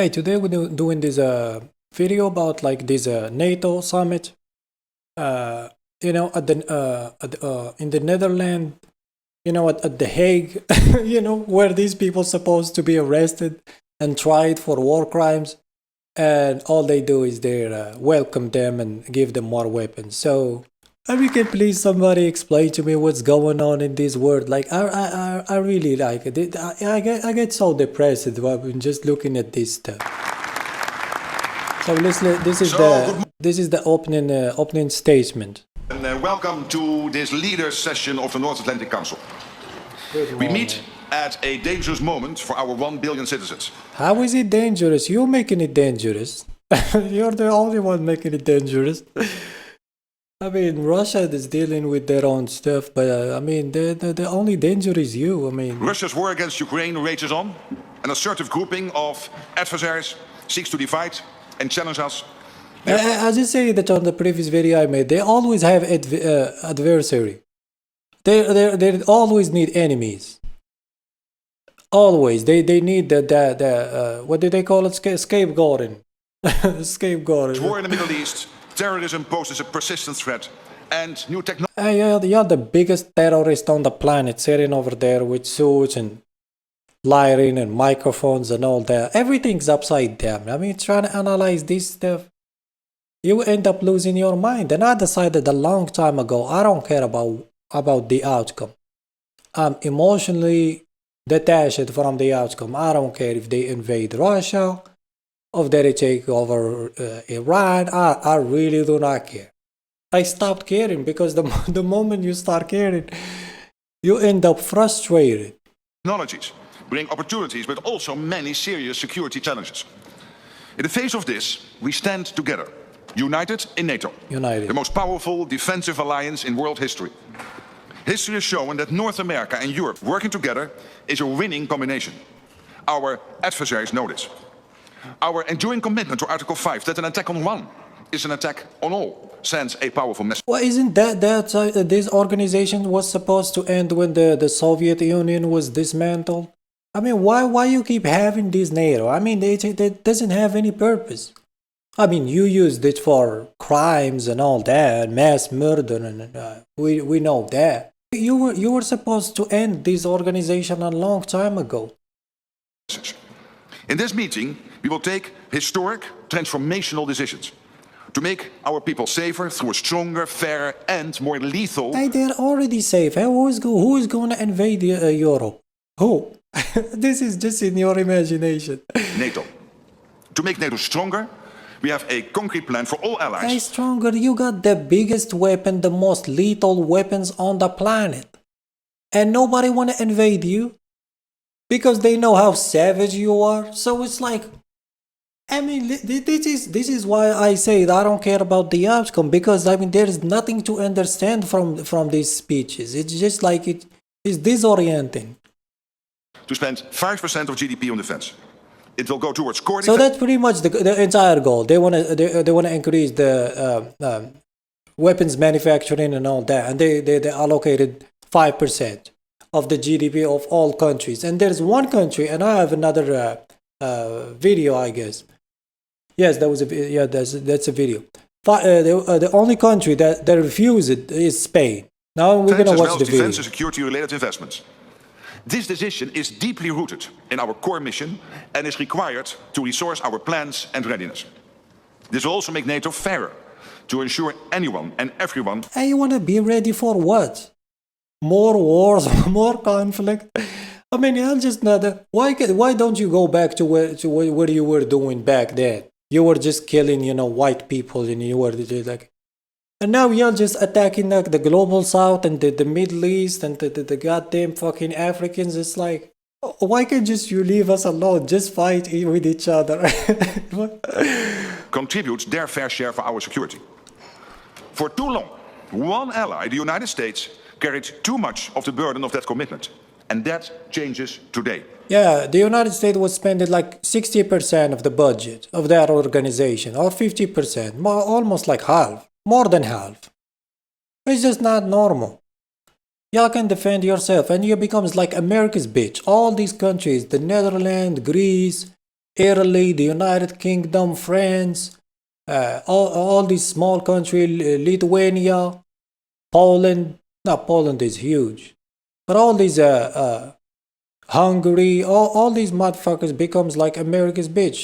Hey, today we're doing this video about like this NATO summit. In the Netherlands, at the Hague, where these people supposed to be arrested and tried for war crimes, and all they do is they welcome them and give them more weapons. So, if you can please somebody explain to me what's going on in this world? Like, I really like it. I get so depressed when just looking at this stuff. So this is the opening statement. And welcome to this leaders session of the North Atlantic Council. We meet at a dangerous moment for our 1 billion citizens. How is it dangerous? You're making it dangerous. You're the only one making it dangerous. I mean, Russia is dealing with their own stuff, but the only danger is you. Russia's war against Ukraine rages on. An assertive grouping of adversaries seeks to divide and challenge us. I just say that on the previous video I made, they always have adversary. They always need enemies. Always. They need the what do they call it? Scapegoating. Scapegoating. War in the Middle East, terrorism poses a persistent threat, and new technology. You're the biggest terrorist on the planet, sitting over there with suits and lying and microphones and all that. Everything's upside down. Trying to analyze this stuff, you end up losing your mind. And I decided a long time ago, I don't care about the outcome. I'm emotionally detached from the outcome. I don't care if they invade Russia, or if they take over Iran. I really do not care. I stopped caring because the moment you start caring, you end up frustrated. Technologies bring opportunities, but also many serious security challenges. In the face of this, we stand together, united in NATO, the most powerful defensive alliance in world history. History has shown that North America and Europe working together is a winning combination. Our adversaries know this. Our enduring commitment to Article 5, that an attack on one is an attack on all, sends a powerful message. Well, isn't that this organization was supposed to end when the Soviet Union was dismantled? Why you keep having this NATO? It doesn't have any purpose. You used it for crimes and all that, mass murder, and we know that. You were supposed to end this organization a long time ago. In this meeting, we will take historic, transformational decisions to make our people safer through a stronger, fairer, and more lethal. Hey, they're already safe. Who is going to invade Europe? Who? This is just in your imagination. NATO. To make NATO stronger, we have a concrete plan for all allies. Hey, stronger, you got the biggest weapon, the most lethal weapons on the planet. And nobody want to invade you because they know how savage you are. So it's like, this is why I say I don't care about the outcome, because there's nothing to understand from these speeches. It's just like it is disorienting. To spend 5% of GDP on defense. It will go towards core defense. So that's pretty much the entire goal. They want to increase the weapons manufacturing and all that, and they allocated 5% of the GDP of all countries. And there's one country, and I have another video, I guess. Yes, that's a video. The only country that refused it is Spain. Now we're gonna watch the video. Defense and security-related investments. This decision is deeply rooted in our core mission and is required to resource our plans and readiness. This will also make NATO fairer, to ensure anyone and everyone. And you want to be ready for what? More wars, more conflict? I'll just not. Why don't you go back to where you were doing back then? You were just killing, white people, and you were like. And now you're just attacking the global south and the Middle East and the goddamn fucking Africans. It's like, why can't you leave us alone? Just fight with each other. Contributes their fair share for our security. For too long, one ally, the United States, carried too much of the burden of that commitment. And that changes today. Yeah, the United States was spending like 60% of the budget of that organization, or 50%, almost like half. More than half. It's just not normal. Y'all can defend yourself and you becomes like America's bitch. All these countries, the Netherlands, Greece, Italy, the United Kingdom, France, all these small countries, Lithuania, Poland. Not Poland is huge, but all these Hungary, all these motherfuckers becomes like America's bitch.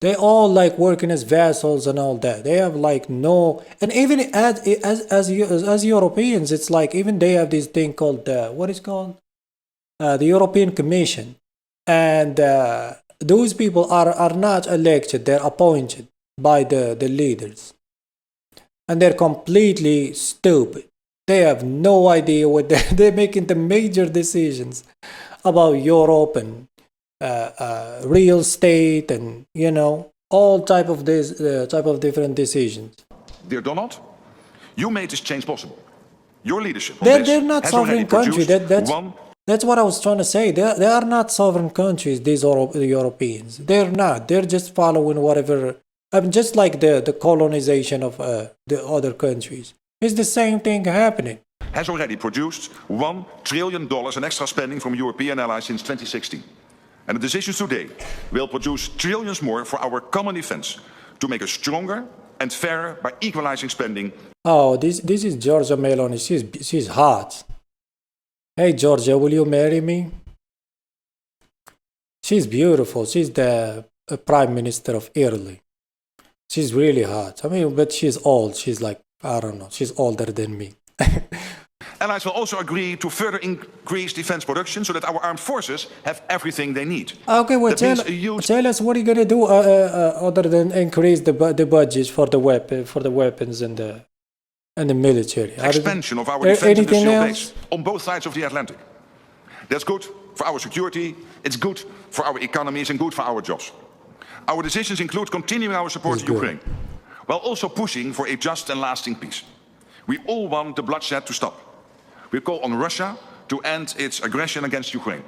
They all like working as vassals and all that. They have like no, and even as Europeans, it's like even they have this thing called what is called the European Commission, and those people are not elected; they're appointed by the leaders, and they're completely stupid. They have no idea what they're making the major decisions about Europe and real estate and all type of different decisions. Dear Donald, you made this change possible. Your leadership. They're not sovereign countries. That's what I was trying to say. They are not sovereign countries. These Europeans. They're not. They're just following whatever. I mean, just like the colonization of the other countries. It's the same thing happening. Has already produced $1 trillion in extra spending from European allies since 2016. And the decisions today will produce trillions more for our common defense to make us stronger and fairer by equalizing spending. Oh, this is Giorgia Meloni. She's hot. Hey Georgia, will you marry me? She's beautiful. She's the Prime Minister of Italy. She's really hot. I mean, but she's old. She's like, I don't know. She's older than me. Allies will also agree to further increase defense production so that our armed forces have everything they need. Okay, well, tell us what are you gonna do other than increase the budget for the weapons and the military. Expansion of our defense industrial base on both sides of the Atlantic. That's good for our security. It's good for our economies and good for our jobs. Our decisions include continuing our support to Ukraine, while also pushing for a just and lasting peace. We all want the bloodshed to stop. We call on Russia to end its aggression against Ukraine.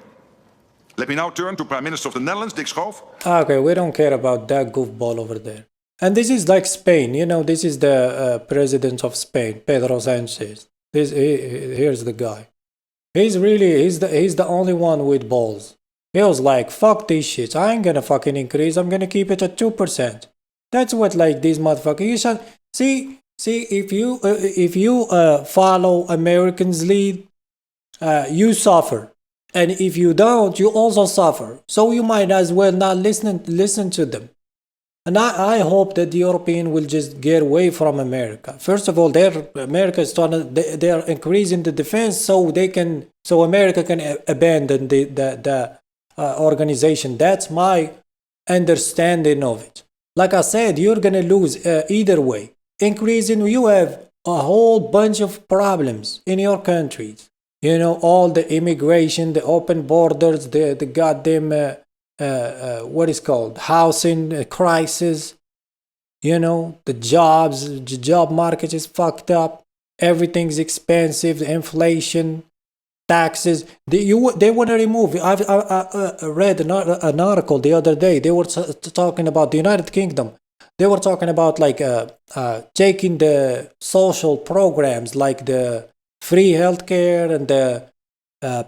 Let me now turn to Prime Minister of the Netherlands, Dick Schoof. Okay, we don't care about that goofball over there. And this is like Spain, this is the president of Spain, Pedro Sanchez. Here's the guy. He's the only one with balls. He was like, fuck this shit, I ain't gonna fucking increase, I'm gonna keep it at 2%. That's what like these motherfuckers, see, if you follow Americans' lead, you suffer, and if you don't, you also suffer. So you might as well not listen to them. And I hope that the European will just get away from America. First of all, America is they're increasing the defense so America can abandon the organization. That's my understanding of it. Like I said, you're gonna lose either way. Increasing, you have a whole bunch of problems in your countries. All the immigration, the open borders, the goddamn what is called housing crisis. The job market is fucked up. Everything's expensive. Inflation, taxes. They want to remove. I read an article the other day. They were talking about the United Kingdom. They were talking about like taking the social programs like the free healthcare and the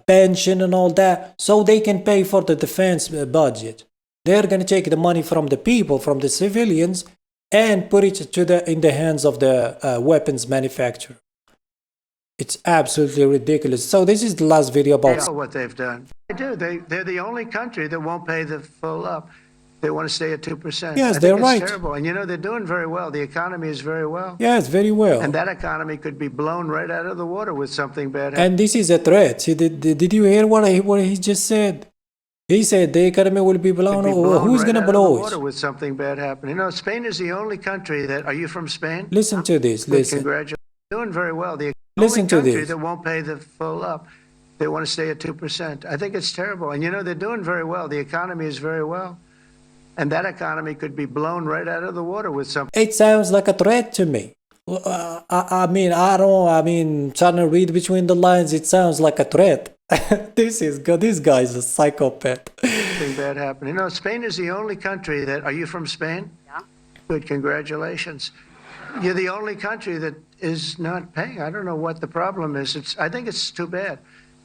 pension and all that, so they can pay for the defense budget. They're going to take the money from the people, from the civilians, and put it in the hands of the weapons manufacturer. It's absolutely ridiculous. So this is the last video about what they've done. They do. They're the only country that won't pay the full up. They want to stay at 2%. Yes, they're right. It's terrible. And they're doing very well. The economy is very well. Yes, very well. And that economy could be blown right out of the water with something bad happening. And this is a threat. See, did you hear what he just said? He said the economy will be blown over. Who's going to blow it? Water with something bad happening. Spain is the only country that. Are you from Spain? Listen to this. Listen. Congratulations. Doing very well. The Listen only to country this. that won't pay the full up. They want to stay at 2%. I think it's terrible. And they're doing very well. The economy is very well. And that economy could be blown right out of the water with something. It sounds like a threat to me. I mean, trying to read between the lines, it sounds like a threat. This guy's a psychopath. Something bad happening. Spain is the only country that. Are you from Spain? Yeah. Good. Congratulations. You're the only country that is not paying. I don't know what the problem is. I think it's too bad.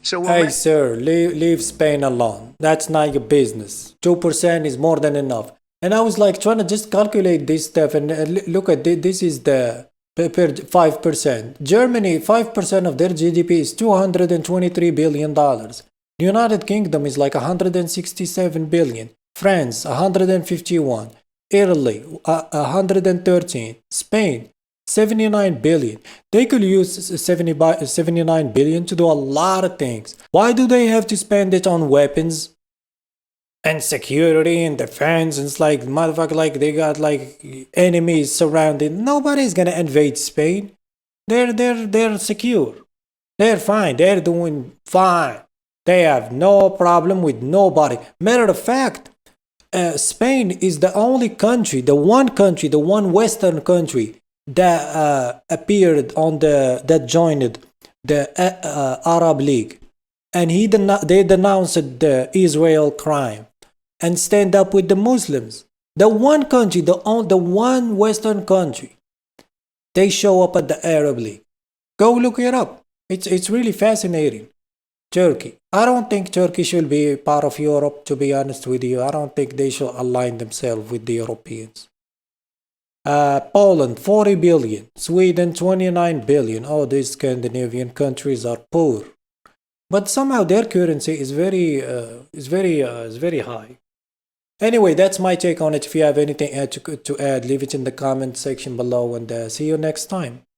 So Hey, sir, leave Spain alone. That's not your business. 2% is more than enough. And I was like trying to just calculate this stuff and look at this is the 5%. Germany, 5% of their GDP is $223 billion. The United Kingdom is like 167 billion. France, 151. Italy, 113. Spain, 79 billion. They could use 79 billion to do a lot of things. Why do they have to spend it on weapons and security and defense? And it's like, motherfucker, like they got like enemies surrounded. Nobody's gonna invade Spain. They're secure. They're fine. They're doing fine. They have no problem with nobody. Matter of fact, Spain is the only country, the one Western country that appeared on that joined the Arab League, and they denounced the Israel crime and stand up with the Muslims. The one country, the one Western country, they show up at the Arab League. Go look it up. It's really fascinating. Turkey. I don't think Turkey should be part of Europe, to be honest with you. I don't think they should align themselves with the Europeans. Poland, 40 billion. Sweden, 29 billion. Oh, these Scandinavian countries are poor. But somehow their currency is very high. Anyway, that's my take on it. If you have anything to add, leave it in the comment section below, and see you next time.